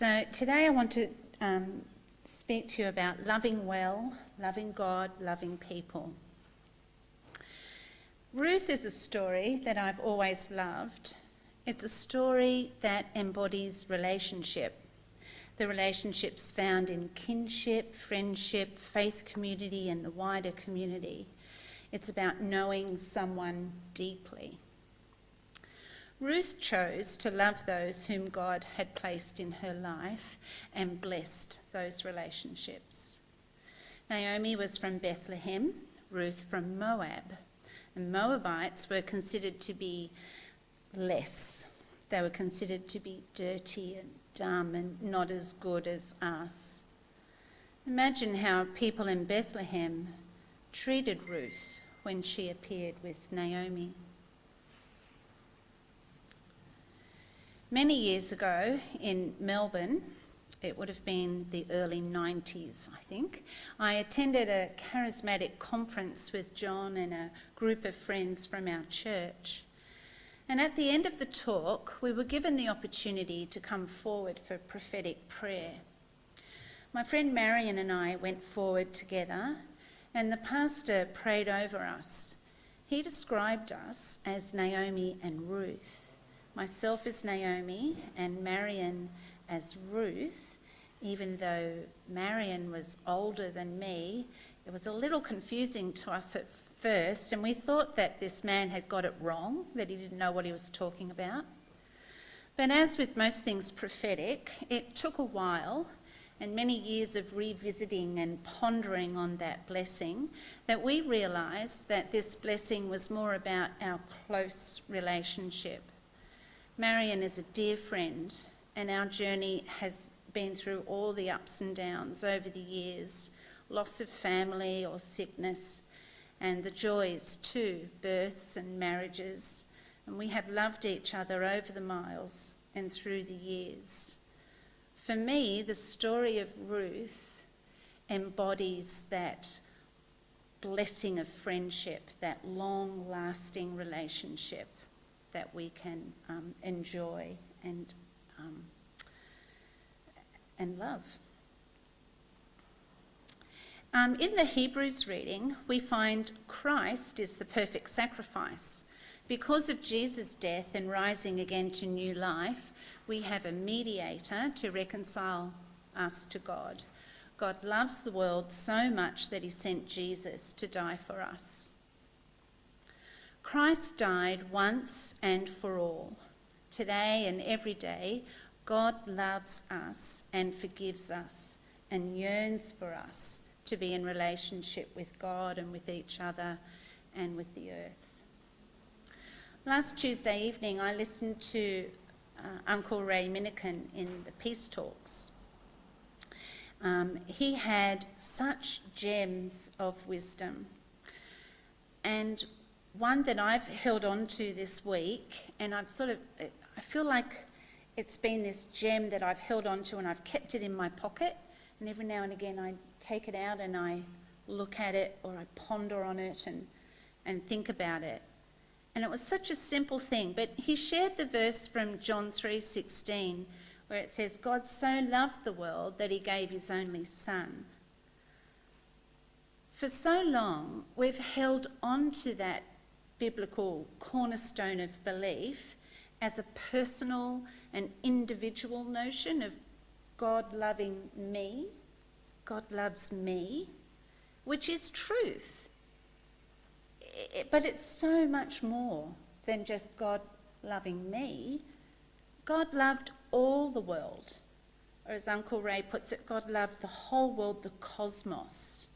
So today I want to speak to you about loving well, loving God, loving people. Ruth is a story that I've always loved. It's a story that embodies relationship. The relationships found in kinship, friendship, faith community, and the wider community. It's about knowing someone deeply. Ruth chose to love those whom God had placed in her life and blessed those relationships. Naomi was from Bethlehem, Ruth from Moab, and Moabites were considered to be less. They were considered to be dirty and dumb and not as good as us. Imagine how people in Bethlehem treated Ruth when she appeared with Naomi. Many years ago in Melbourne, it would have been the early 90s, I think, I attended a charismatic conference with John and a group of friends from our church. And at the end of the talk, we were given the opportunity to come forward for prophetic prayer. My friend Marion and I went forward together, and the pastor prayed over us. He described us as Naomi and Ruth. Myself as Naomi and Marion as Ruth. Even though Marion was older than me, it was a little confusing to us at first, and we thought that this man had got it wrong, that he didn't know what he was talking about. But as with most things prophetic, it took a while and many years of revisiting and pondering on that blessing that we realised that this blessing was more about our close relationship. Marion is a dear friend, and our journey has been through all the ups and downs over the years, loss of family or sickness, and the joys too, births and marriages. And we have loved each other over the miles and through the years. For me, the story of Ruth embodies that blessing of friendship, that long-lasting relationship that we can enjoy and love. In the Hebrews reading, we find Christ is the perfect sacrifice. Because of Jesus' death and rising again to new life, we have a mediator to reconcile us to God. God loves the world so much that he sent Jesus to die for us. Christ died once and for all. Today and every day, God loves us and forgives us and yearns for us to be in relationship with God and with each other and with the earth. Last Tuesday evening, I listened to Uncle Ray Minikin in the Peace Talks. He had such gems of wisdom, and one that I've held on to this week, and I feel like it's been this gem that I've held on to and I've kept it in my pocket, and every now and again I take it out and I look at it or I ponder on it and think about it. And it was such a simple thing, but he shared the verse from John 3:16 where it says, God so loved the world that he gave his only son. For so long, we've held on to that biblical cornerstone of belief as a personal and individual notion of God loving me. God loves me, which is truth. But it's so much more than just God loving me. God loved all the world. Or as Uncle Ray puts it, God loved the whole world, the cosmos.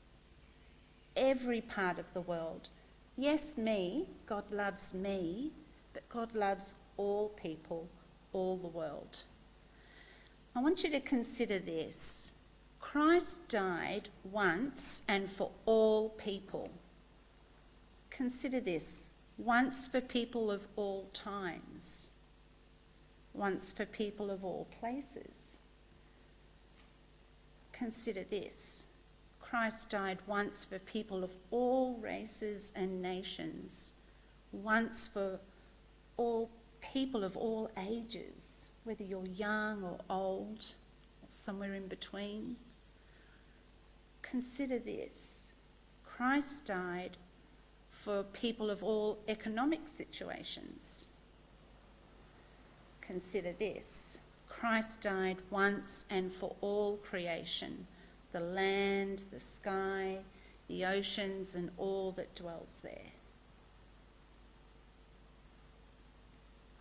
Every part of the world. Yes, me, God loves me, but God loves all people, all the world. I want you to consider this. Christ died once and for all people. Consider this. Once for people of all times. Once for people of all places. Consider this. Christ died once for people of all races and nations. Once for all people of all ages, whether you're young or old, or somewhere in between. Consider this. Christ died for people of all economic situations. Consider this. Christ died once and for all creation, the land, the sky, the oceans, and all that dwells there.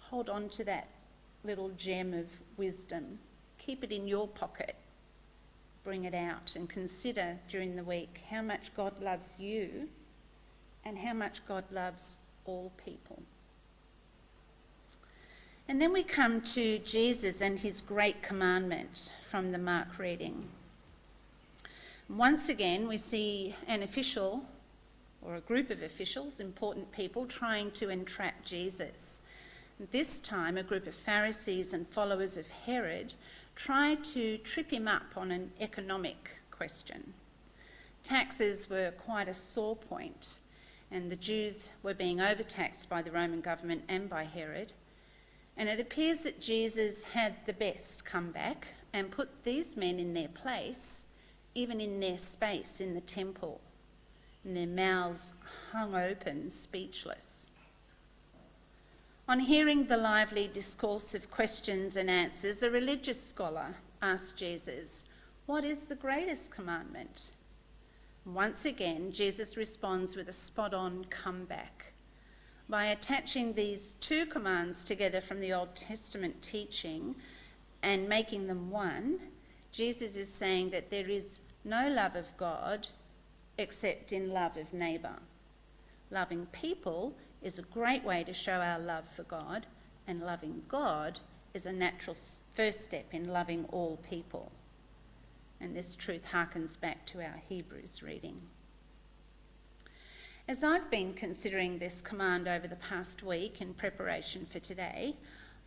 Hold on to that little gem of wisdom. Keep it in your pocket. Bring it out and consider during the week how much God loves you and how much God loves all people. And then we come to Jesus and his great commandment from the Mark reading. Once again, we see an official or a group of officials, important people, trying to entrap Jesus. This time, a group of Pharisees and followers of Herod tried to trip him up on an economic question. Taxes were quite a sore point, and the Jews were being overtaxed by the Roman government and by Herod. And it appears that Jesus had the best comeback and put these men in their place, even in their space in the temple, and their mouths hung open, speechless. On hearing the lively discourse of questions and answers, a religious scholar asked Jesus, "What is the greatest commandment?" Once again, Jesus responds with a spot-on comeback. By attaching these two commands together from the Old Testament teaching and making them one, Jesus is saying that there is no love of God except in love of neighbour. Loving people is a great way to show our love for God, and loving God is a natural first step in loving all people. And this truth harkens back to our Hebrews reading. As I've been considering this command over the past week in preparation for today,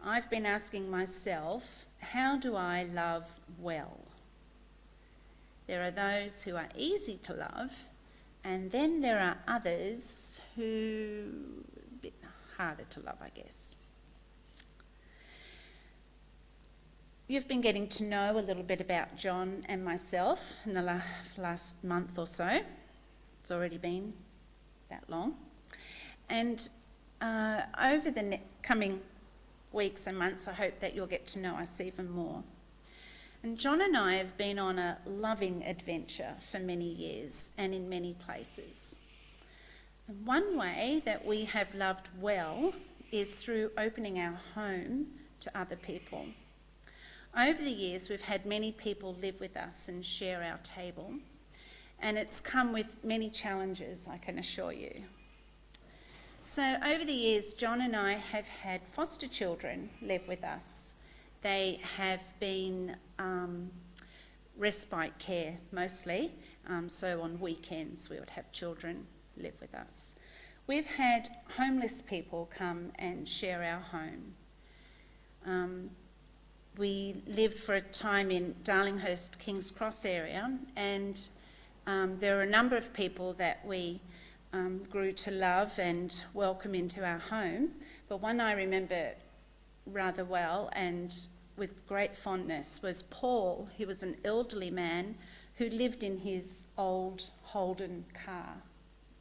I've been asking myself, how do I love well? There are those who are easy to love, and then there are others who are a bit harder to love, I guess. You've been getting to know a little bit about John and myself in the last month or so. It's already been that long. And over the coming weeks and months, I hope that you'll get to know us even more. And John and I have been on a loving adventure for many years and in many places. And one way that we have loved well is through opening our home to other people. Over the years, we've had many people live with us and share our table, and it's come with many challenges, I can assure you. So over the years, John and I have had foster children live with us. They have been respite care mostly, so on weekends we would have children live with us. We've had homeless people come and share our home. We lived for a time in Darlinghurst, King's Cross area, and there are a number of people that we grew to love and welcome into our home. But one I remember rather well and with great fondness was Paul. He was an elderly man who lived in his old Holden car.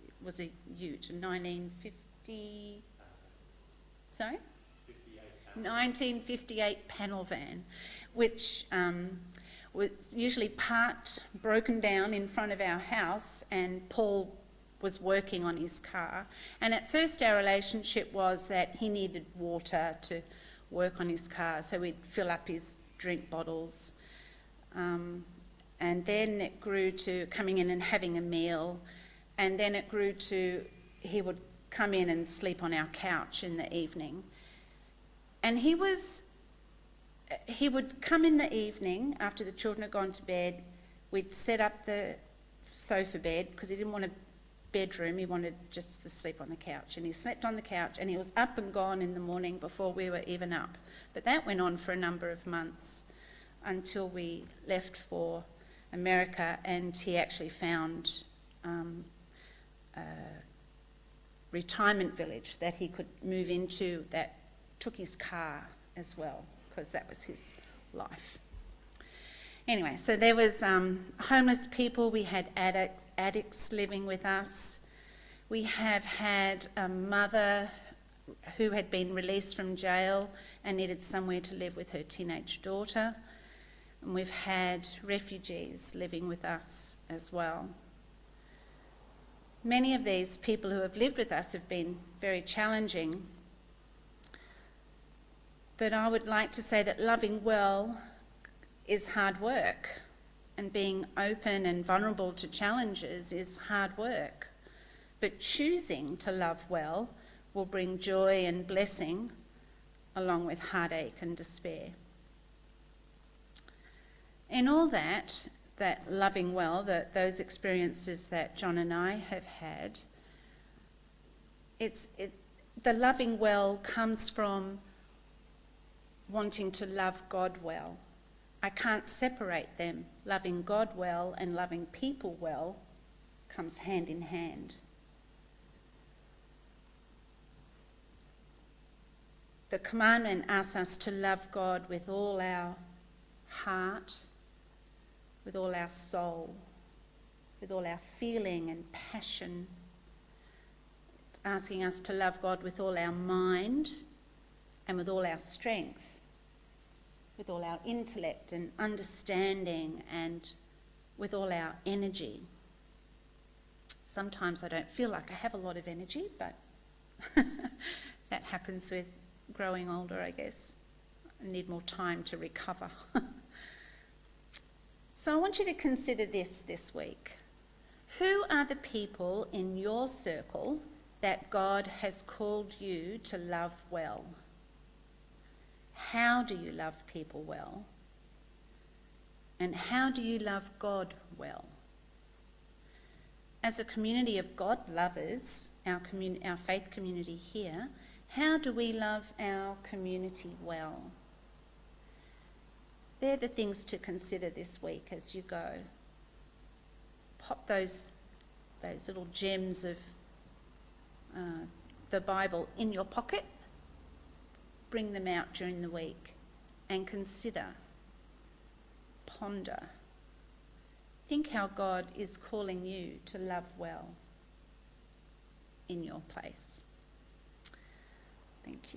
It was a ute, a 1950... Sorry? 1958 panel van, which was usually parked, broken down in front of our house, and Paul was working on his car. And at first our relationship was that he needed water to work on his car, so we'd fill up his drink bottles. And then it grew to coming in and having a meal, and then it grew to he would come in and sleep on our couch in the evening. And he would come in the evening after the children had gone to bed. We'd set up the sofa bed because he didn't want a bedroom, he wanted just to sleep on the couch. And he slept on the couch and he was up and gone in the morning before we were even up. But that went on for a number of months until we left for America, and he actually found a retirement village that he could move into that took his car as well, because that was his life. Anyway, so there was homeless people, we had addicts living with us. We have had a mother who had been released from jail and needed somewhere to live with her teenage daughter. And we've had refugees living with us as well. Many of these people who have lived with us have been very challenging. But I would like to say that loving well is hard work, and being open and vulnerable to challenges is hard work. But choosing to love well will bring joy and blessing along with heartache and despair. In all that loving well, those experiences that John and I have had, the loving well comes from wanting to love God well. I can't separate them. Loving God well and loving people well comes hand in hand. The commandment asks us to love God with all our heart, with all our soul, with all our feeling and passion. It's asking us to love God with all our mind and with all our strength, with all our intellect and understanding and with all our energy. Sometimes I don't feel like I have a lot of energy, but that happens with growing older, I guess. I need more time to recover. So I want you to consider this week. Who are the people in your circle that God has called you to love well? How do you love people well? And how do you love God well? As a community of God lovers, our faith community here, how do we love our community well? They're the things to consider this week as you go. Pop those little gems of the Bible in your pocket. Bring them out during the week and consider, ponder. Think how God is calling you to love well in your place. Thank you.